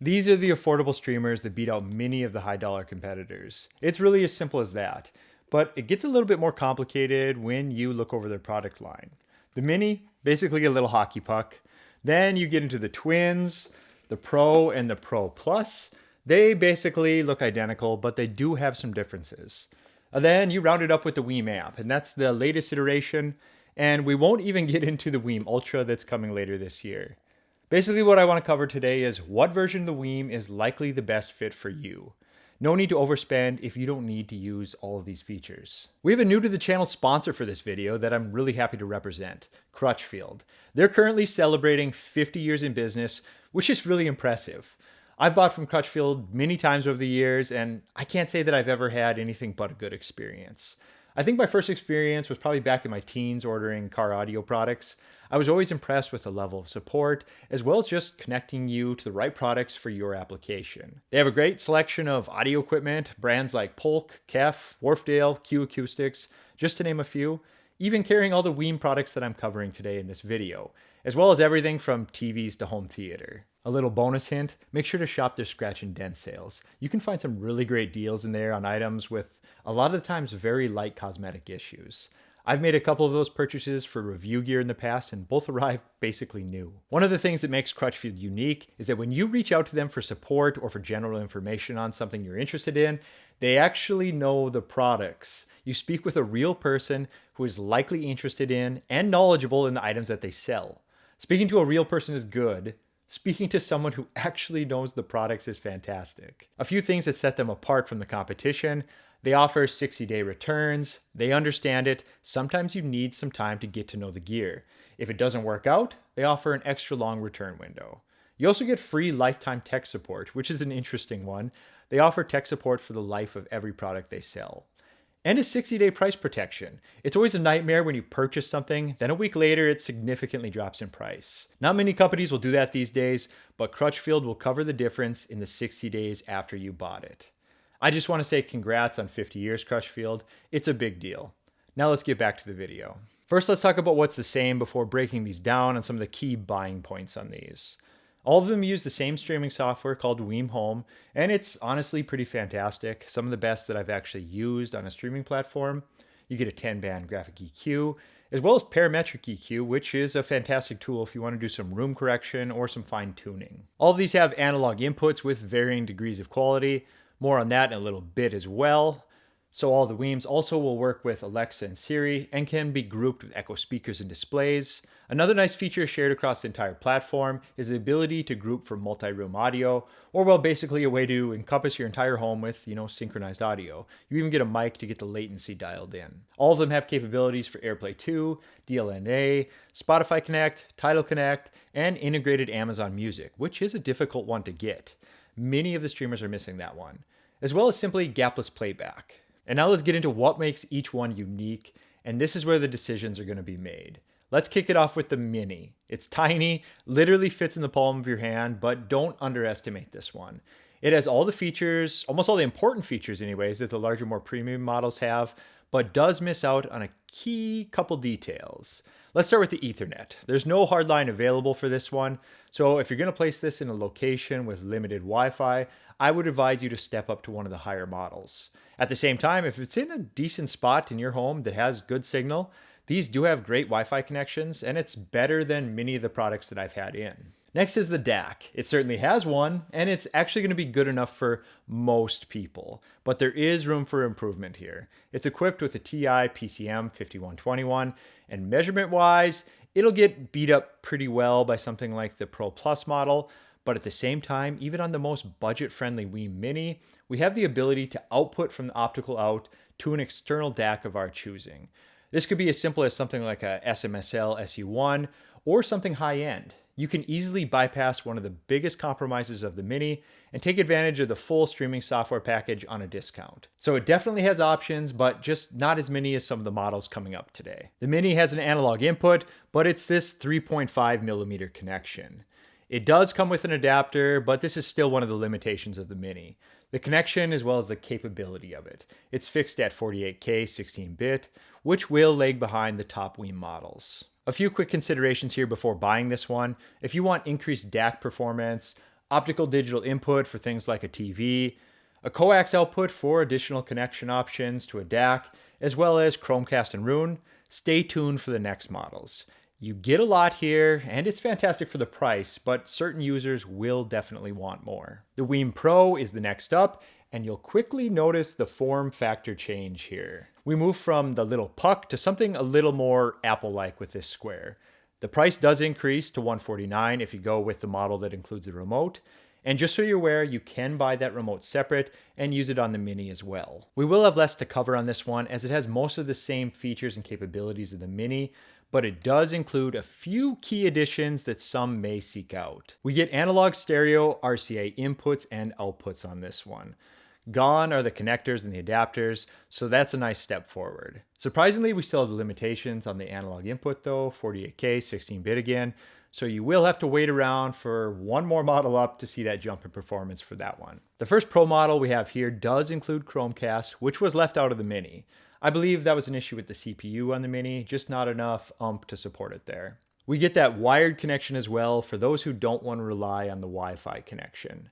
These are the affordable streamers that beat out many of the high dollar competitors. It's really as simple as that. But it gets a little bit more complicated when you look over their product line. The Mini, basically a little hockey puck. Then you get into the Twins, the Pro, and the Pro Plus. They basically look identical, but they do have some differences. Then you round it up with the WiiM amp, and that's the latest iteration. And we won't even get into the WiiM Ultra that's coming later this year. Basically, what I want to cover today is what version of the WiiM is likely the best fit for you. No need to overspend if you don't need to use all of these features. We have a new to the channel sponsor for this video that I'm really happy to represent, Crutchfield. They're currently celebrating 50 years in business, which is really impressive. I've bought from Crutchfield many times over the years, and I can't say that I've ever had anything but a good experience. I think my first experience was probably back in my teens ordering car audio products. I was always impressed with the level of support, as well as just connecting you to the right products for your application. They have a great selection of audio equipment, brands like Polk, Kef, Wharfdale, Q Acoustics, just to name a few, even carrying all the WiiM products that I'm covering today in this video, as well as everything from TVs to home theater. A little bonus hint, make sure to shop their scratch and dent sales. You can find some really great deals in there on items with a lot of the times very light cosmetic issues. I've made a couple of those purchases for review gear in the past and both arrived basically new. One of the things that makes Crutchfield unique is that when you reach out to them for support or for general information on something you're interested in, they actually know the products. You speak with a real person who is likely interested in and knowledgeable in the items that they sell. Speaking to a real person is good. Speaking to someone who actually knows the products is fantastic. A few things that set them apart from the competition: they offer 60-day returns, they understand it, sometimes you need some time to get to know the gear. If it doesn't work out, they offer an extra long return window. You also get free lifetime tech support, which is an interesting one. They offer tech support for the life of every product they sell. And a 60-day price protection. It's always a nightmare when you purchase something, then a week later it significantly drops in price. Not many companies will do that these days, but Crutchfield will cover the difference in the 60 days after you bought it. I just want to say congrats on 50 years, Crutchfield. It's a big deal. Now let's get back to the video. First, let's talk about what's the same before breaking these down and some of the key buying points on these. All of them use the same streaming software called WiiM Home, and it's honestly pretty fantastic. Some of the best that I've actually used on a streaming platform. You get a 10-band graphic EQ, as well as parametric EQ, which is a fantastic tool if you want to do some room correction or some fine tuning. All of these have analog inputs with varying degrees of quality. More on that in a little bit as well. So all the WiiMs also will work with Alexa and Siri and can be grouped with Echo speakers and displays. Another nice feature shared across the entire platform is the ability to group for multi-room audio, or well, basically a way to encompass your entire home with, synchronized audio. You even get a mic to get the latency dialed in. All of them have capabilities for AirPlay 2, DLNA, Spotify Connect, Tidal Connect, and integrated Amazon Music, which is a difficult one to get. Many of the streamers are missing that one, as well as simply gapless playback. And now let's get into what makes each one unique, and this is where the decisions are going to be made. Let's kick it off with the Mini. It's tiny, literally fits in the palm of your hand, but don't underestimate this one. It has all the features, almost all the important features anyways, that the larger, more premium models have, but does miss out on a key couple details. Let's start with the Ethernet. There's no hard line available for this one, so if you're going to place this in a location with limited Wi-Fi, I would advise you to step up to one of the higher models. At the same time, if it's in a decent spot in your home that has good signal, these do have great Wi-Fi connections, and it's better than many of the products that I've had in. Next is the DAC. It certainly has one, and it's actually going to be good enough for most people, but there is room for improvement here. It's equipped with a TI PCM 5121, and measurement-wise, it'll get beat up pretty well by something like the Pro Plus model, but at the same time, even on the most budget-friendly WiiM Mini, we have the ability to output from the optical out to an external DAC of our choosing. This could be as simple as something like a SMSL SU1 or something high-end. You can easily bypass one of the biggest compromises of the Mini and take advantage of the full streaming software package on a discount. So it definitely has options, but just not as many as some of the models coming up today. The Mini has an analog input, but it's this 3.5 millimeter connection. It does come with an adapter, but this is still one of the limitations of the Mini. The connection as well as the capability of it. It's fixed at 48K 16-bit, which will lag behind the top WiiM models. A few quick considerations here before buying this one. If you want increased DAC performance, optical digital input for things like a TV, a coax output for additional connection options to a DAC, as well as Chromecast and Roon. Stay tuned for the next models. You get a lot here, and it's fantastic for the price, but certain users will definitely want more. The WiiM Pro is the next up, and you'll quickly notice the form factor change here. We move from the little puck to something a little more Apple-like with this square. The price does increase to $149 if you go with the model that includes a remote. And just so you're aware, you can buy that remote separate and use it on the Mini as well. We will have less to cover on this one as it has most of the same features and capabilities of the Mini, but it does include a few key additions that some may seek out. We get analog stereo RCA inputs and outputs on this one. Gone are the connectors and the adapters, so that's a nice step forward. Surprisingly, we still have the limitations on the analog input though, 48K, 16-bit again, so you will have to wait around for one more model up to see that jump in performance for that one. The first Pro model we have here does include Chromecast, which was left out of the Mini. I believe that was an issue with the CPU on the Mini, just not enough to support it there. We get that wired connection as well for those who don't want to rely on the Wi-Fi connection.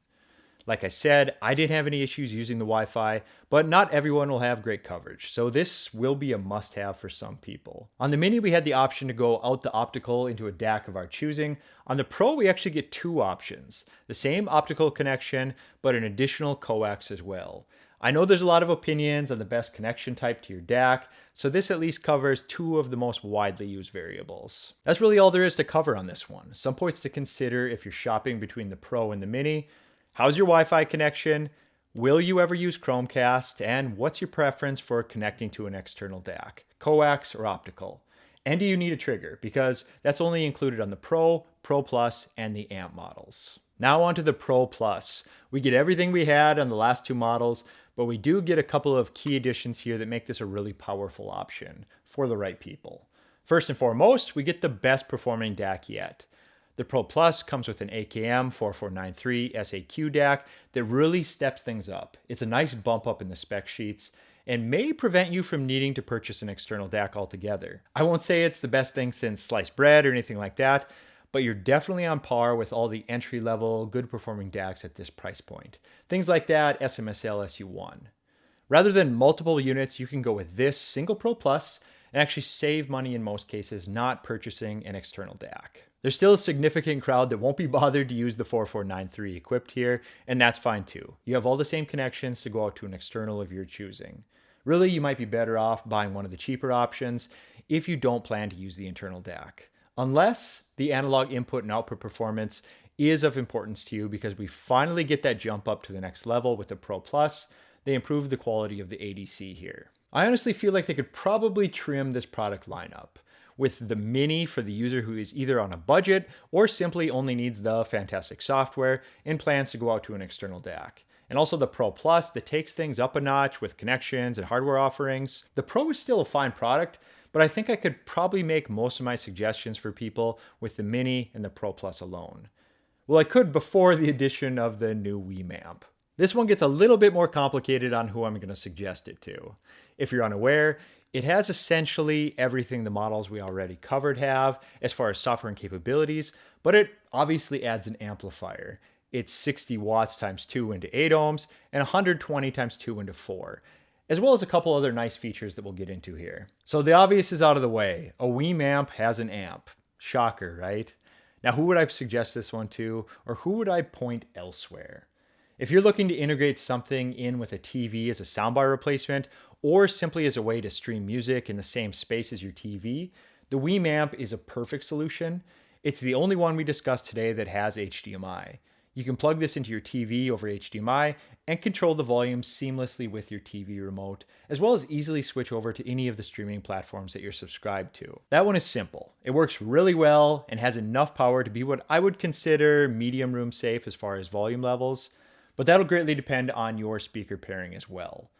Like I said, I didn't have any issues using the Wi-Fi, but not everyone will have great coverage, so this will be a must-have for some people. On the Mini, we had the option to go out the optical into a DAC of our choosing. On the Pro, we actually get two options. The same optical connection, but an additional coax as well. I know there's a lot of opinions on the best connection type to your DAC, so this at least covers two of the most widely used variables. That's really all there is to cover on this one. Some points to consider if you're shopping between the Pro and the Mini. How's your Wi-Fi connection? Will you ever use Chromecast? And what's your preference for connecting to an external DAC, coax or optical? And do you need a trigger? Because that's only included on the Pro, Pro Plus, and the AMP models. Now onto the Pro Plus. We get everything we had on the last two models, but we do get a couple of key additions here that make this a really powerful option for the right people. First and foremost, we get the best performing DAC yet. The Pro Plus comes with an AKM 4493 SAQ DAC that really steps things up. It's a nice bump up in the spec sheets and may prevent you from needing to purchase an external DAC altogether. I won't say it's the best thing since sliced bread or anything like that, but you're definitely on par with all the entry-level, good-performing DACs at this price point. Things like that SMSL SU1. Rather than multiple units, you can go with this single Pro Plus and actually save money in most cases, not purchasing an external DAC. There's still a significant crowd that won't be bothered to use the 4493 equipped here, and that's fine too. You have all the same connections to go out to an external of your choosing. Really, you might be better off buying one of the cheaper options if you don't plan to use the internal DAC. Unless the analog input and output performance is of importance to you because we finally get that jump up to the next level with the Pro Plus. They improve the quality of the ADC here. I honestly feel like they could probably trim this product lineup with the Mini for the user who is either on a budget or simply only needs the fantastic software and plans to go out to an external DAC. And also the Pro Plus that takes things up a notch with connections and hardware offerings. The Pro is still a fine product, but I think I could probably make most of my suggestions for people with the Mini and the Pro Plus alone. Well, I could before the addition of the new WiiM amp. This one gets a little bit more complicated on who I'm going to suggest it to. If you're unaware, it has essentially everything the models we already covered have as far as software and capabilities, but it obviously adds an amplifier. It's 60 watts times 2 into 8 ohms and 120 times 2 into 4, as well as a couple other nice features that we'll get into here. So the obvious is out of the way. A WiiM amp has an amp. Shocker, right? Now who would I suggest this one to, or who would I point elsewhere? If you're looking to integrate something in with a TV as a soundbar replacement, or simply as a way to stream music in the same space as your TV, the WiiM amp is a perfect solution. It's the only one we discussed today that has HDMI. You can plug this into your TV over HDMI and control the volume seamlessly with your TV remote, as well as easily switch over to any of the streaming platforms that you're subscribed to. That one is simple. It works really well and has enough power to be what I would consider medium room safe as far as volume levels, but that'll greatly depend on your speaker pairing as well.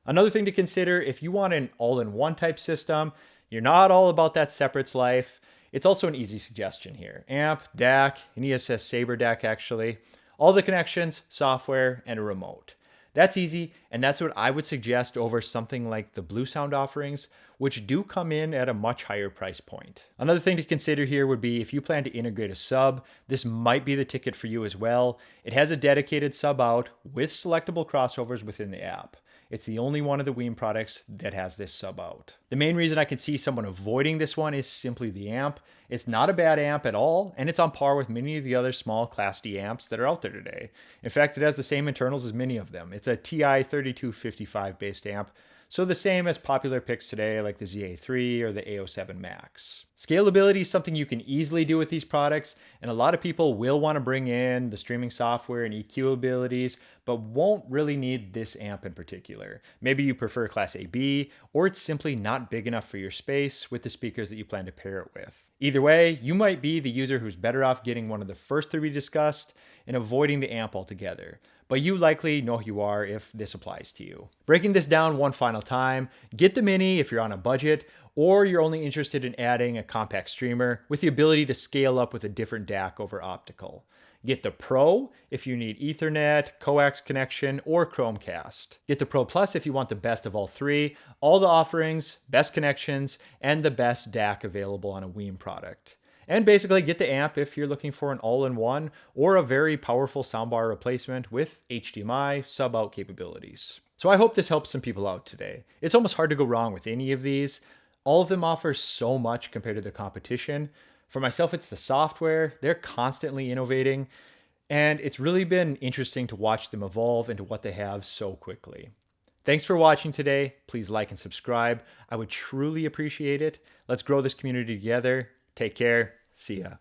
Another thing to consider, if you want an all-in-one type system, you're not all about that separates life, it's also an easy suggestion here. Amp, DAC, an ESS Saber DAC actually, all the connections, software, and a remote. That's easy, and that's what I would suggest over something like the Blue Sound offerings, which do come in at a much higher price point. Another thing to consider here would be if you plan to integrate a sub, this might be the ticket for you as well. It has a dedicated sub out with selectable crossovers within the app. It's the only one of the WiiM products that has this sub out. The main reason I can see someone avoiding this one is simply the amp. It's not a bad amp at all, and it's on par with many of the other small Class D amps that are out there today. In fact, it has the same internals as many of them. It's a TI 3255 based amp, so the same as popular picks today like the ZA3 or the A07 Max. Scalability is something you can easily do with these products, and a lot of people will want to bring in the streaming software and EQ abilities, but won't really need this amp in particular. Maybe you prefer Class AB, or it's simply not big enough for your space with the speakers that you plan to pair it with. Either way, you might be the user who's better off getting one of the first three we discussed and avoiding the amp altogether. But you likely know who you are if this applies to you. Breaking this down one final time, get the Mini if you're on a budget, or you're only interested in adding a compact streamer with the ability to scale up with a different DAC over optical. Get the Pro if you need Ethernet, coax connection, or Chromecast. Get the Pro Plus if you want the best of all three, all the offerings, best connections, and the best DAC available on a WiiM product. And basically get the amp if you're looking for an all-in-one or a very powerful soundbar replacement with HDMI sub-out capabilities. So I hope this helps some people out today. It's almost hard to go wrong with any of these. All of them offer so much compared to the competition. For myself, it's the software. They're constantly innovating, and it's really been interesting to watch them evolve into what they have so quickly. Thanks for watching today. Please like and subscribe. I would truly appreciate it. Let's grow this community together. Take care. See ya.